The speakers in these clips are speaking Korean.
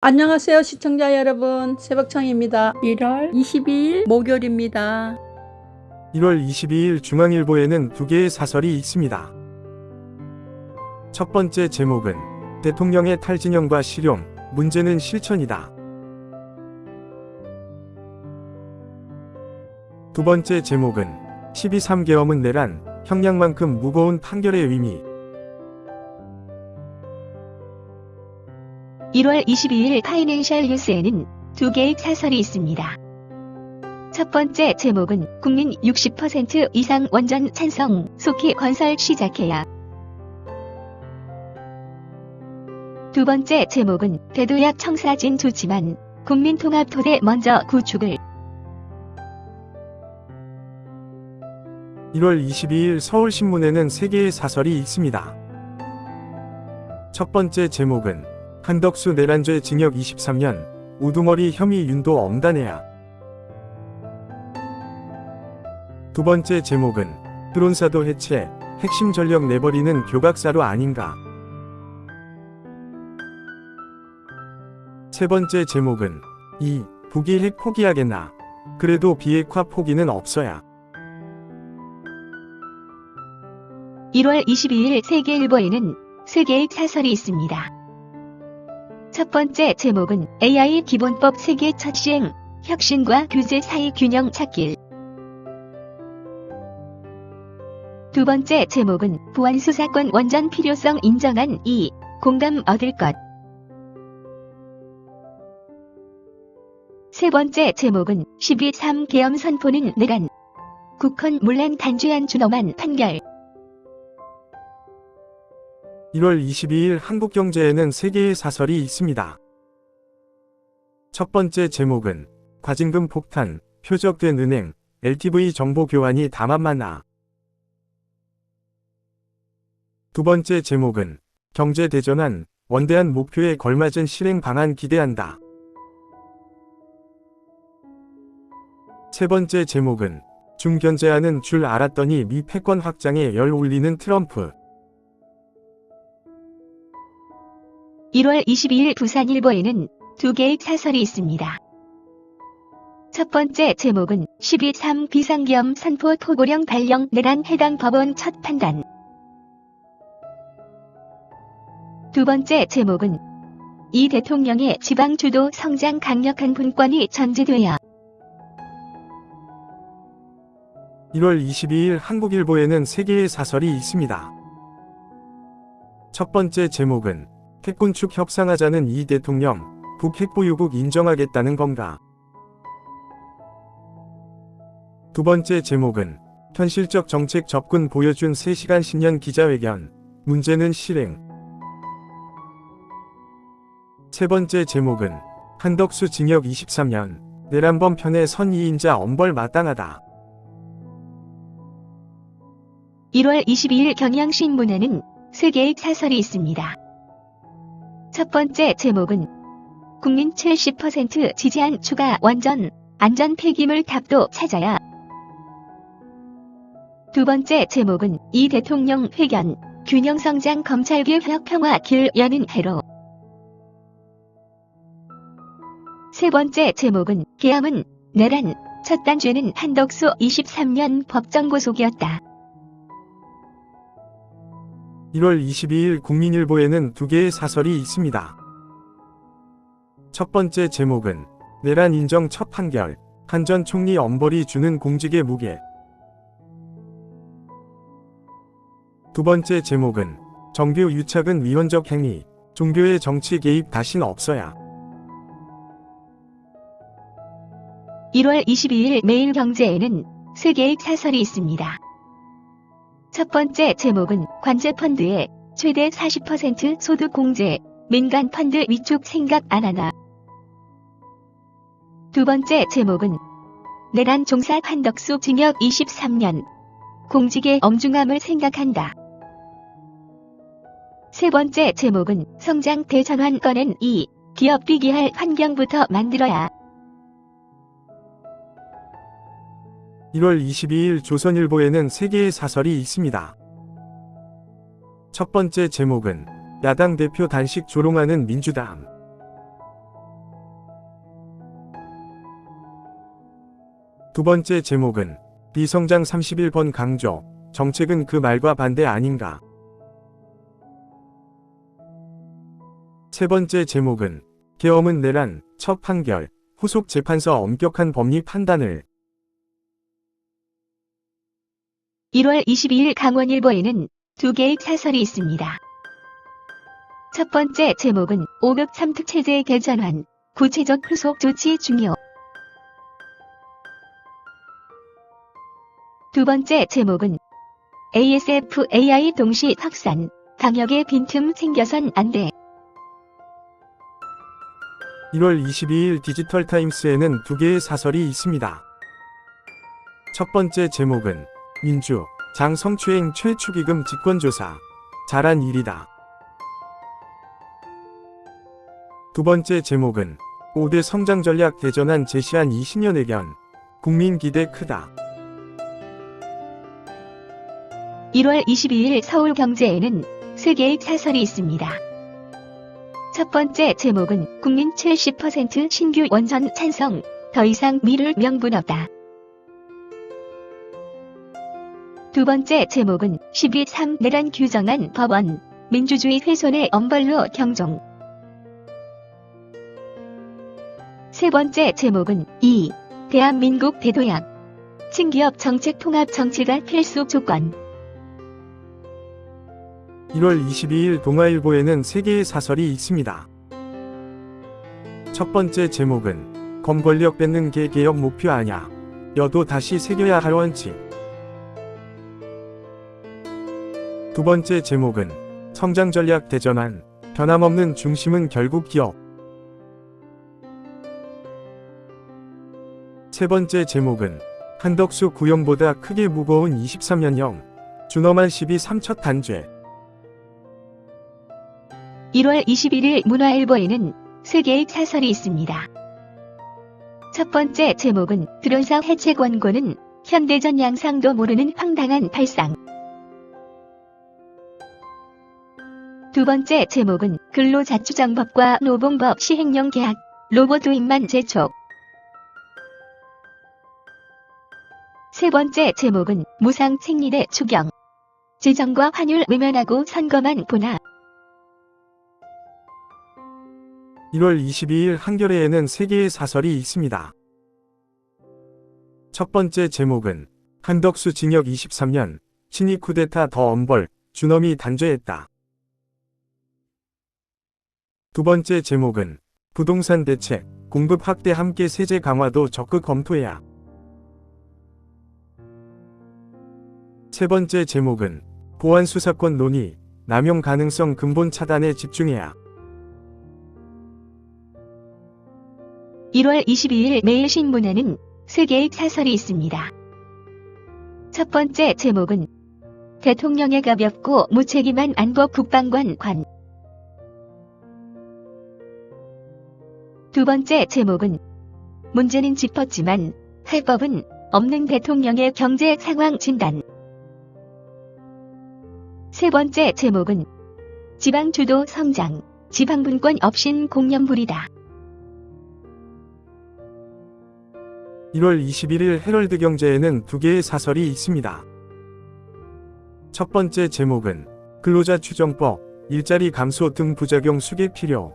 안녕하세요 시청자 여러분, 새벽청입니다. 1월 22일 목요일입니다. 1월 22일 중앙일보에는 두 개의 사설이 있습니다. 첫 번째 제목은 대통령의 탈진형과 실용, 문제는 실천이다. 두 번째 제목은 12.3 계엄은 내란, 형량만큼 무거운 판결의 의미. 1월 22일 파이낸셜 뉴스에는 두 개의 사설이 있습니다. 첫 번째 제목은 국민 60% 이상 원전 찬성, 속히 건설 시작해야. 두 번째 제목은 대도약 청사진 좋지만 국민통합토대 먼저 구축을. 1월 22일 서울신문에는 세 개의 사설이 있습니다. 첫 번째 제목은 한덕수 내란죄 징역 23년, 우두머리 혐의 윤도 엄단해야. 두 번째 제목은 드론사도 해체, 핵심 전력 내버리는 교각사로 아닌가. 세 번째 제목은 북이 핵 포기하겠나. 그래도 비핵화 포기는 없어야. 1월 22일 세계일보에는 세 개의 사설이 있습니다. 첫 번째 제목은 AI 기본법 세계 첫 시행, 혁신과 규제 사이 균형 찾길. 두 번째 제목은 보안수사권 원전 필요성 인정한 공감 얻을 것. 세 번째 제목은 12.3 계엄 선포는 내란, 국헌 문란 단죄한 준엄한 판결. 1월 22일 한국경제에는 세 개의 사설이 있습니다. 첫 번째 제목은 과징금 폭탄, 표적된 은행, LTV 정보 교환이 다만만나. 두 번째 제목은 경제대전환, 원대한 목표에 걸맞은 실행 방안 기대한다. 세 번째 제목은 중견제하는 줄 알았더니 미 패권 확장에 열 올리는 트럼프. 1월 22일 부산일보에는 두 개의 사설이 있습니다. 첫 번째 제목은 12.3 비상계엄 선포 포고령 발령 내란 해당 법원 첫 판단. 두 번째 제목은 이 대통령의 지방주도 성장 강력한 분권이 전제되어. 1월 22일 한국일보에는 세 개의 사설이 있습니다. 첫 번째 제목은 핵군축 협상하자는 이 대통령, 북핵보유국 인정하겠다는 건가. 두 번째 제목은 현실적 정책 접근 보여준 3시간 10년 기자회견, 문제는 실행. 세 번째 제목은 한덕수 징역 23년, 내란범 편의 선이인자 엄벌 마땅하다. 1월 22일 경향신문에는 세 개의 사설이 있습니다. 첫 번째 제목은 국민 70% 지지한 추가 원전, 안전 폐기물 탑도 찾아야. 두 번째 제목은 이 대통령 회견, 균형성장 검찰개혁 평화 길 여는 해로. 세 번째 제목은 계엄은 내란, 첫 단죄는 한덕수 23년 법정 구속이었다. 1월 22일 국민일보에는 두 개의 사설이 있습니다. 첫 번째 제목은 내란 인정 첫 판결, 한 전 총리 엄벌이 주는 공직의 무게. 두 번째 제목은 정교 유착은 위헌적 행위, 종교의 정치 개입 다신 없어야. 1월 22일 매일경제에는 세 개의 사설이 있습니다. 첫 번째 제목은 관제펀드의 최대 40% 소득 공제, 민간 펀드 위축 생각 안 하나. 두 번째 제목은 내란 종사 한덕수 징역 23년, 공직의 엄중함을 생각한다. 세 번째 제목은 성장 대전환 꺼낸 기업 비기할 환경부터 만들어야. 1월 22일 조선일보에는 세 개의 사설이 있습니다. 첫 번째 제목은 야당 대표 단식 조롱하는 민주당. 두 번째 제목은 비성장 31번 강조, 정책은 그 말과 반대 아닌가. 세 번째 제목은 계엄은 내란, 첫 판결, 후속 재판서 엄격한 법리 판단을. 1월 22일 강원일보에는 두 개의 사설이 있습니다. 첫 번째 제목은 5급 3특 체제 개전안, 구체적 후속 조치 중요. 두 번째 제목은 ASF AI 동시 확산, 방역에 빈틈 생겨선 안 돼. 1월 22일 디지털타임스에는 두 개의 사설이 있습니다. 첫 번째 제목은 민주, 장 성추행 최축의금 직권조사, 잘한 일이다. 두 번째 제목은 5대 성장전략 대전안 제시한 20년 의견, 국민 기대 크다. 1월 22일 서울경제에는 세 개의 사설이 있습니다. 첫 번째 제목은 국민 70% 신규 원전 찬성, 더 이상 미룰 명분 없다. 두 번째 제목은 12.3 내란 규정안 법원, 민주주의 훼손의 엄벌로 경종. 세 번째 제목은 2. 대한민국 대도약, 친기업 정책 통합 정치가 필수 조건. 1월 22일 동아일보에는 세 개의 사설이 있습니다. 첫 번째 제목은 검권력 뺏는 게 개혁 목표 아냐, 여도 다시 새겨야 할 원칙. 두 번째 제목은 성장전략 대전안, 변함없는 중심은 결국 기업. 세 번째 제목은 한덕수 구형보다 크게 무거운 23년형, 준엄한 12.3 단죄. 1월 21일 문화일보에는 세 개의 사설이 있습니다. 첫 번째 제목은 드론사 해체 권고는 현대전 양상도 모르는 황당한 발상. 두 번째 제목은 근로자주정법과 노봉법 시행령 계약, 로봇 도입만 재촉. 세 번째 제목은 무상 생리대 추경, 지정과 환율 외면하고 선거만 보나. 1월 22일 한겨레에는 세 개의 사설이 있습니다. 첫 번째 제목은 한덕수 징역 23년, 친이 쿠데타 더 엄벌, 준엄이 단죄했다. 두 번째 제목은 부동산 대책, 공급 확대 함께 세제 강화도 적극 검토해야. 세 번째 제목은 보안 수사권 논의, 남용 가능성 근본 차단에 집중해야. 1월 22일 매일신문에는 세 개의 사설이 있습니다. 첫 번째 제목은 대통령의 가볍고 무책임한 안보 국방관 관. 두 번째 제목은 문제는 짚었지만 할 법은 없는 대통령의 경제 상황 진단. 세 번째 제목은 지방 주도 성장, 지방 분권 없인 공념부리다. 1월 21일 헤럴드 경제에는 두 개의 사설이 있습니다. 첫 번째 제목은 근로자 추정법, 일자리 감소 등 부작용 수계 필요.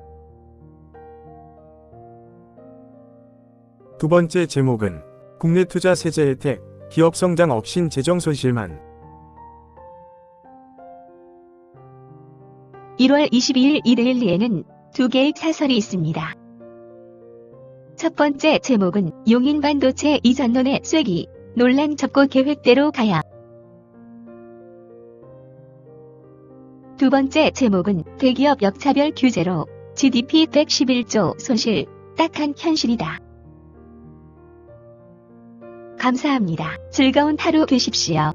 두 번째 제목은 국내 투자 세제 혜택, 기업 성장 없인 재정 손실만. 1월 22일 이데일리에는 두 개의 사설이 있습니다. 첫 번째 제목은 용인 반도체 이전론의 쐐기, 논란 접고 계획대로 가야. 두 번째 제목은 대기업 역차별 규제로 GDP 111조 손실, 딱한 현실이다. 감사합니다. 즐거운 하루 되십시오.